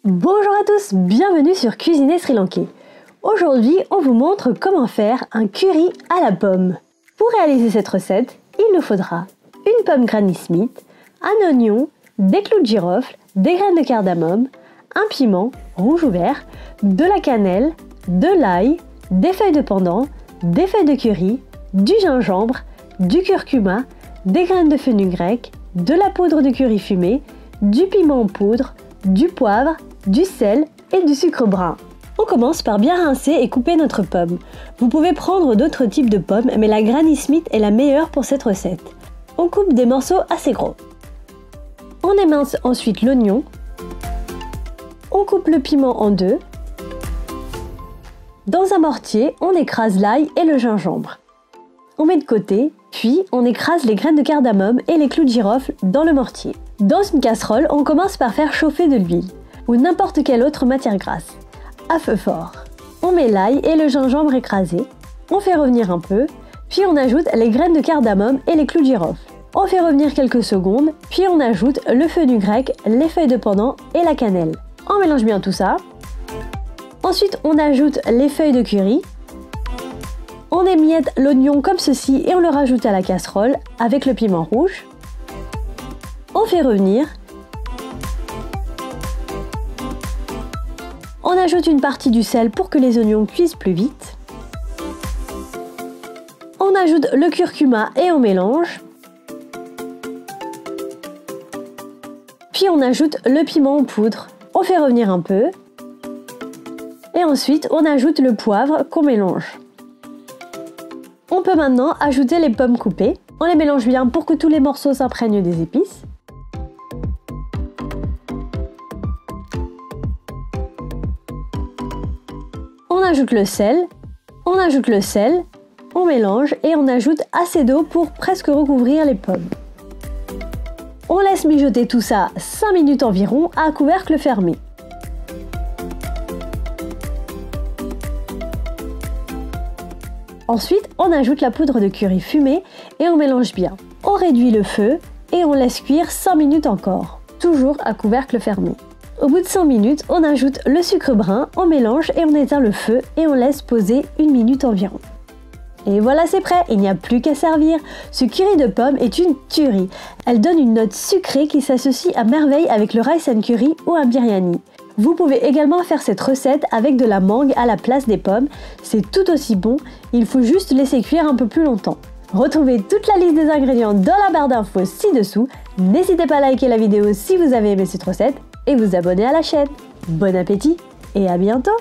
Bonjour à tous, bienvenue sur Cuisiner Sri Lankais. Aujourd'hui, on vous montre comment faire un curry à la pomme. Pour réaliser cette recette, il nous faudra une pomme Granny Smith, un oignon, des clous de girofle, des graines de cardamome, un piment, rouge ou vert, de la cannelle, de l'ail, des feuilles de pandan, des feuilles de curry, du gingembre, du curcuma, des graines de fenugrec, de la poudre de curry fumée, du piment en poudre, du poivre, du sel et du sucre brun. On commence par bien rincer et couper notre pomme. Vous pouvez prendre d'autres types de pommes, mais la Granny Smith est la meilleure pour cette recette. On coupe des morceaux assez gros. On émince ensuite l'oignon. On coupe le piment en deux. Dans un mortier, on écrase l'ail et le gingembre. On met de côté, puis on écrase les graines de cardamome et les clous de girofle dans le mortier. Dans une casserole, on commence par faire chauffer de l'huile ou n'importe quelle autre matière grasse, à feu fort. On met l'ail et le gingembre écrasés, on fait revenir un peu, puis on ajoute les graines de cardamome et les clous de girofle. On fait revenir quelques secondes, puis on ajoute le fenugrec, les feuilles de pandan et la cannelle. On mélange bien tout ça. Ensuite, on ajoute les feuilles de curry. On émiette l'oignon comme ceci et on le rajoute à la casserole avec le piment rouge. On fait revenir. On ajoute une partie du sel pour que les oignons cuisent plus vite. On ajoute le curcuma et on mélange. Puis on ajoute le piment en poudre. On fait revenir un peu. Et ensuite, on ajoute le poivre qu'on mélange. On peut maintenant ajouter les pommes coupées. On les mélange bien pour que tous les morceaux s'imprègnent des épices. On ajoute le sel, on mélange et on ajoute assez d'eau pour presque recouvrir les pommes. On laisse mijoter tout ça 5 minutes environ à couvercle fermé. Ensuite, on ajoute la poudre de curry fumée et on mélange bien. On réduit le feu et on laisse cuire 5 minutes encore, toujours à couvercle fermé. Au bout de 5 minutes, on ajoute le sucre brun, on mélange et on éteint le feu et on laisse poser 1 minute environ. Et voilà, c'est prêt, il n'y a plus qu'à servir. Ce curry de pommes est une tuerie. Elle donne une note sucrée qui s'associe à merveille avec le rice and curry ou un biryani. Vous pouvez également faire cette recette avec de la mangue à la place des pommes. C'est tout aussi bon, il faut juste laisser cuire un peu plus longtemps. Retrouvez toute la liste des ingrédients dans la barre d'infos ci-dessous. N'hésitez pas à liker la vidéo si vous avez aimé cette recette et vous abonner à la chaîne. Bon appétit et à bientôt!